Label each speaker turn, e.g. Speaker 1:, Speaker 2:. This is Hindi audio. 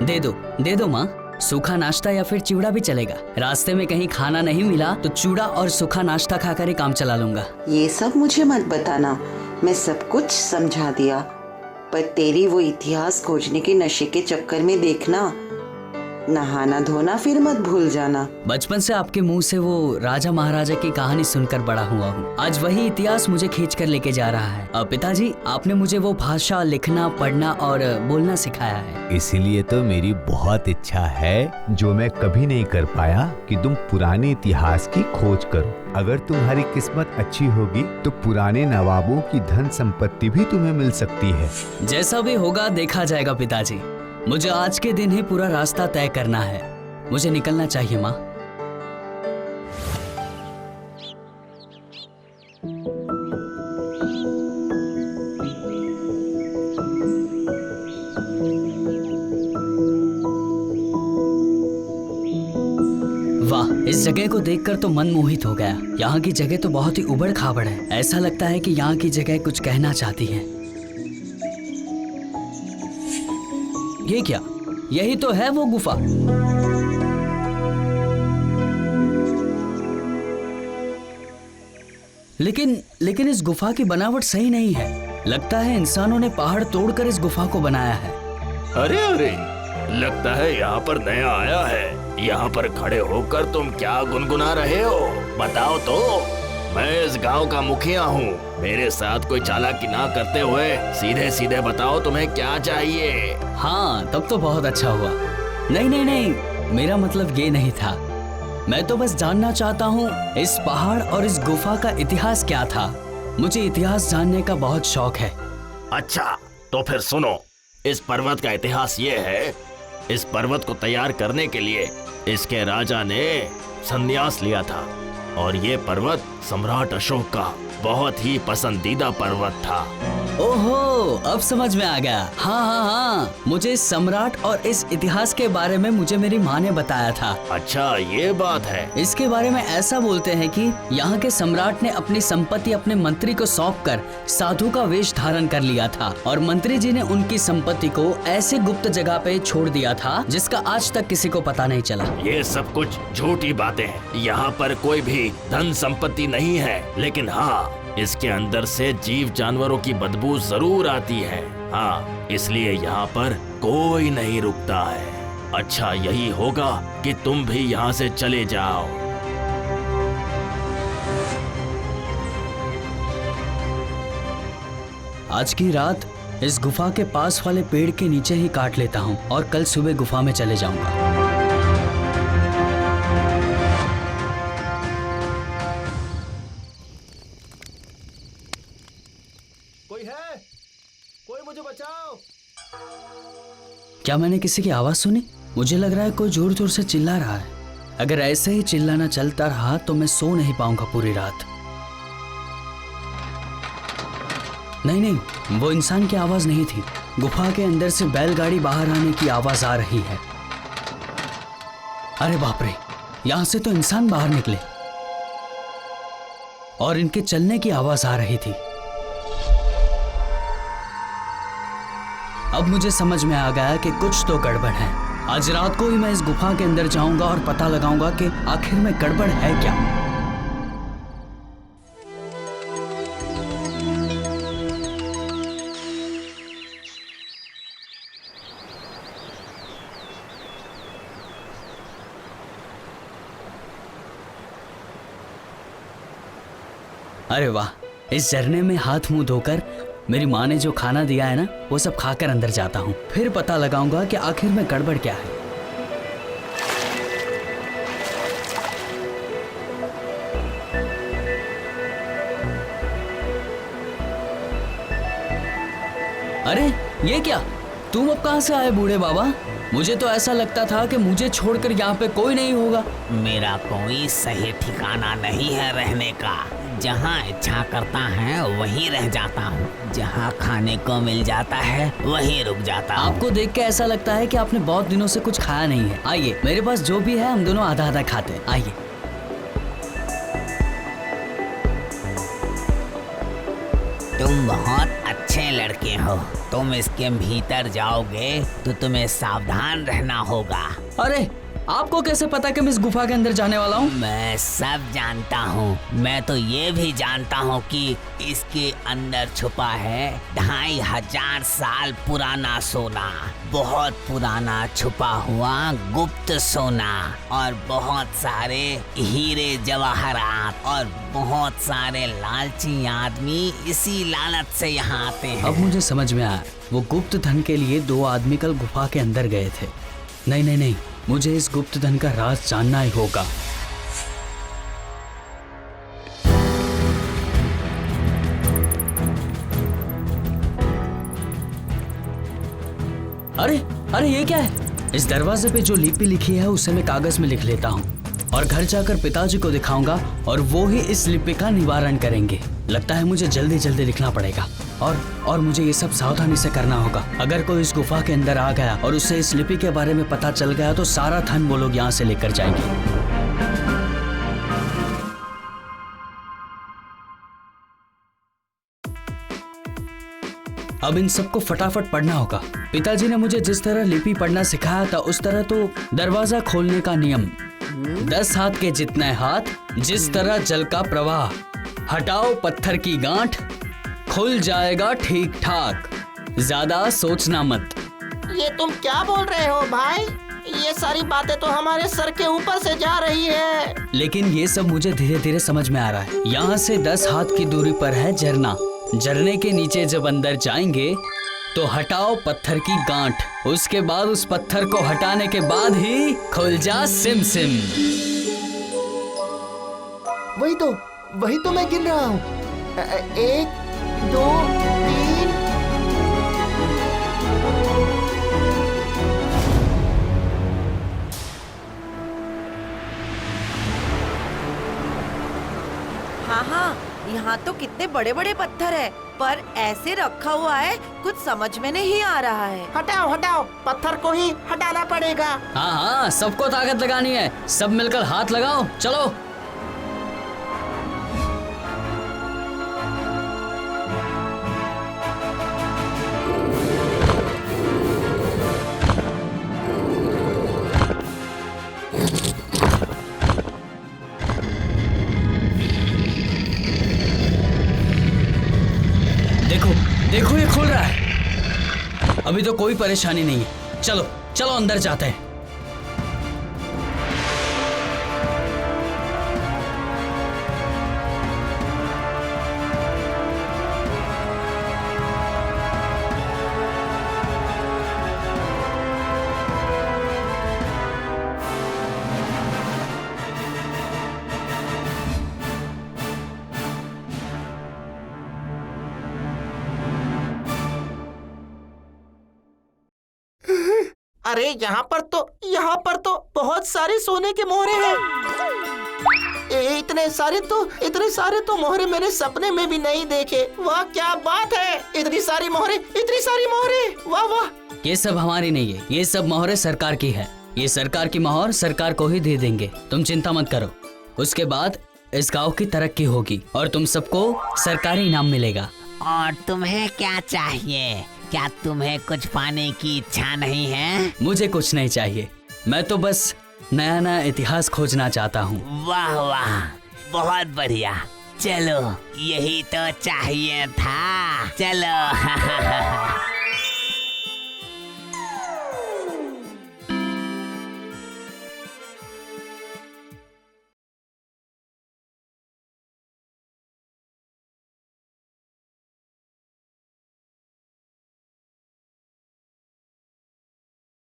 Speaker 1: दे दो माँ। सूखा नाश्ता या फिर चिवड़ा भी चलेगा। रास्ते में कहीं खाना नहीं मिला तो चूड़ा और सूखा नाश्ता खाकर ही काम चला लूंगा।
Speaker 2: ये सब मुझे मत बताना, मैं सब कुछ समझा दिया। पर तेरी वो इतिहास खोजने के नशे के चक्कर में देखना, नहाना धोना फिर मत भूल जाना।
Speaker 1: बचपन से आपके मुंह से वो राजा महाराजा की कहानी सुनकर बड़ा हुआ हूँ। आज वही इतिहास मुझे खींच कर लेके जा रहा है। पिताजी, आपने मुझे वो भाषा लिखना, पढ़ना और बोलना सिखाया है।
Speaker 3: इसीलिए तो मेरी बहुत इच्छा है, जो मैं कभी नहीं कर पाया, कि तुम पुराने इतिहास की खोज करो। अगर तुम्हारी किस्मत अच्छी होगी तो पुराने नवाबों की धन संपत्ति भी तुम्हें मिल सकती है।
Speaker 1: जैसा भी होगा देखा जाएगा पिताजी। मुझे आज के दिन ही पूरा रास्ता तय करना है। मुझे निकलना चाहिए माँ। वाह, इस जगह को देखकर तो मन मोहित हो गया। यहाँ की जगह तो बहुत ही उबड़ खाबड़ है। ऐसा लगता है कि यहाँ की जगह कुछ कहना चाहती है। ये क्या? यही तो है वो गुफा। लेकिन इस गुफा की बनावट सही नहीं है। लगता है इंसानों ने पहाड़ तोड़कर इस गुफा को बनाया है।
Speaker 4: अरे अरे, लगता है यहाँ पर नया आया है। यहाँ पर खड़े होकर तुम क्या गुनगुना रहे हो? बताओ तो। मैं इस गांव का मुखिया हूँ। मेरे साथ कोई चालाकी ना करते हुए सीधे सीधे बताओ तुम्हें क्या चाहिए।
Speaker 1: हाँ, तब तो बहुत अच्छा हुआ। नहीं, मेरा मतलब ये नहीं था। मैं तो बस जानना चाहता हूँ इस पहाड़ और इस गुफा का इतिहास क्या था। मुझे इतिहास जानने का बहुत शौक है।
Speaker 4: अच्छा, तो फिर सुनो। इस पर्वत का इतिहास ये है, इस पर्वत को तैयार करने के लिए इसके राजा ने संन्यास लिया था और ये पर्वत सम्राट अशोक का बहुत ही पसंदीदा पर्वत था।
Speaker 1: ओहो, अब समझ में आ गया। हाँ, मुझे इस सम्राट और इस इतिहास के बारे में मुझे मेरी माँ ने बताया था।
Speaker 4: अच्छा, ये बात है।
Speaker 1: इसके बारे में ऐसा बोलते हैं कि यहाँ के सम्राट ने अपनी संपत्ति अपने मंत्री को सौंपकर साधु का वेश धारण कर लिया था और मंत्री जी ने उनकी संपत्ति को ऐसे गुप्त जगह पे छोड़ दिया था जिसका आज तक किसी को पता नहीं चला।
Speaker 4: ये सब कुछ झूठी बातें हैं। यहाँ पर कोई भी धन संपत्ति नहीं है, लेकिन हाँ, इसके अंदर से जीव जानवरों की बदबू जरूर आती है। हाँ, इसलिए यहाँ पर कोई नहीं रुकता है। अच्छा यही होगा कि तुम भी यहाँ से चले जाओ।
Speaker 1: आज की रात इस गुफा के पास वाले पेड़ के नीचे ही काट लेता हूँ और कल सुबह गुफा में चले जाऊंगा।
Speaker 4: कोई मुझे बचाओ।
Speaker 1: क्या मैंने किसी की आवाज सुनी? मुझे लग रहा है कोई जोर जोर से चिल्ला रहा है। अगर ऐसे ही चिल्लाना चलता रहा तो मैं सो नहीं पाऊंगा पूरी रात। नहीं, वो इंसान की आवाज नहीं थी। गुफा के अंदर से बैलगाड़ी बाहर आने की आवाज आ रही है। अरे बाप रे, यहां से तो इंसान बाहर निकले और इनके चलने की आवाज आ रही थी। अब मुझे समझ में आ गया कि कुछ तो गड़बड़ है। आज रात को ही मैं इस गुफा के अंदर जाऊंगा और पता लगाऊंगा कि आखिर में गड़बड़ है क्या। अरे वाह, इस झरने में हाथ मुंह धोकर मेरी माँ ने जो खाना दिया है ना, वो सब खाकर अंदर जाता हूँ। फिर पता लगाऊंगा कि आखिर में गड़बड़ क्या है। अरे ये क्या? तुम अब कहाँ से आए बूढ़े बाबा? मुझे तो ऐसा लगता था कि मुझे छोड़कर यहाँ पे कोई नहीं होगा।
Speaker 5: मेरा कोई सही ठिकाना नहीं है रहने का। जहाँ इच्छा करता है वहीं रह जाता हूँ। जहाँ खाने को मिल जाता है वहीं रुक जाता हूँ।
Speaker 1: आपको देख के ऐसा लगता है कि आपने बहुत दिनों से कुछ खाया नहीं है। आइए, मेरे पास जो भी है हम दोनों आधा आधा खाते हैं। आइए।
Speaker 5: तुम बहुत अच्छे लड़के हो। तुम इसके भीतर जाओगे तो तुम्हें सावधान रहना होगा।
Speaker 1: अरे आपको कैसे पता कि मैं इस गुफा के अंदर जाने वाला हूँ?
Speaker 5: मैं सब जानता हूँ। मैं तो ये भी जानता हूँ कि इसके अंदर छुपा है 2500 साल पुराना सोना, बहुत पुराना छुपा हुआ गुप्त सोना, और बहुत सारे हीरे जवाहरात, और बहुत सारे लालची आदमी इसी लालच से यहाँ आते हैं।
Speaker 1: अब मुझे समझ में आया, वो गुप्त धन के लिए 2 आदमी कल गुफा के अंदर गए थे। नहीं नहीं नहीं, मुझे इस गुप्त धन का राज जानना ही होगा। अरे अरे ये क्या है? इस दरवाजे पे जो लिपि लिखी है उसे मैं कागज में लिख लेता हूँ और घर जाकर पिताजी को दिखाऊंगा और वो ही इस लिपि का निवारण करेंगे। लगता है मुझे जल्दी जल्दी लिखना पड़ेगा और मुझे ये सब सावधानी से करना होगा। अगर कोई इस गुफा के अंदर आ गया और उसे इस लिपि के बारे में पता चल गया तो सारा धन वो लोग यहाँ से लेकर जाएंगे। अब इन सबको फटाफट पढ़ना होगा। पिताजी ने मुझे जिस तरह लिपि पढ़ना सिखाया था उस तरह तो दरवाजा खोलने का नियम 10 हाथ के जितने हाथ, जिस तरह जल का प्रवाह, हटाओ पत्थर की गांठ, खुल जाएगा ठीक ठाक, ज्यादा सोचना मत।
Speaker 6: ये तुम क्या बोल रहे हो भाई? ये सारी बातें तो हमारे सर के ऊपर से जा रही है।
Speaker 1: लेकिन ये सब मुझे धीरे धीरे समझ में आ रहा है। यहाँ से 10 हाथ की दूरी पर है झरना। झरने के नीचे जब अंदर जाएंगे तो हटाओ पत्थर की गांठ, उसके बाद उस पत्थर को हटाने के बाद ही खुल जा सिम सिम।
Speaker 6: वही तो मैं गिन रहा हूँ। 1 2 3।
Speaker 7: हाँ, यहाँ तो कितने बड़े बड़े पत्थर है, पर ऐसे रखा हुआ है कुछ समझ में नहीं आ रहा है।
Speaker 6: हटाओ, पत्थर को ही हटाना पड़ेगा।
Speaker 1: हाँ, सबको ताकत लगानी है। सब मिलकर हाथ लगाओ, चलो। देखो ये खुल रहा है। अभी तो कोई परेशानी नहीं है। चलो चलो अंदर जाते हैं।
Speaker 6: अरे यहाँ पर तो बहुत सारे सोने के मोहरे हैं। इतने सारे तो मोहरे मैंने सपने में भी नहीं देखे। वाह क्या बात है, इतनी सारी मोहरे, वाह वाह।
Speaker 1: ये सब हमारी नहीं है, ये सब मोहरे सरकार की है। ये सरकार की मोहर सरकार को ही दे देंगे, तुम चिंता मत करो। उसके बाद इस गांव की तरक्की होगी और तुम सबको सरकारी इनाम मिलेगा।
Speaker 5: और तुम्हें क्या चाहिए? क्या तुम्हें कुछ पाने की इच्छा नहीं है?
Speaker 1: मुझे कुछ नहीं चाहिए, मैं तो बस नया नया इतिहास खोजना चाहता हूँ।
Speaker 5: वाह वाह, बहुत बढ़िया। चलो, यही तो चाहिए था। चलो।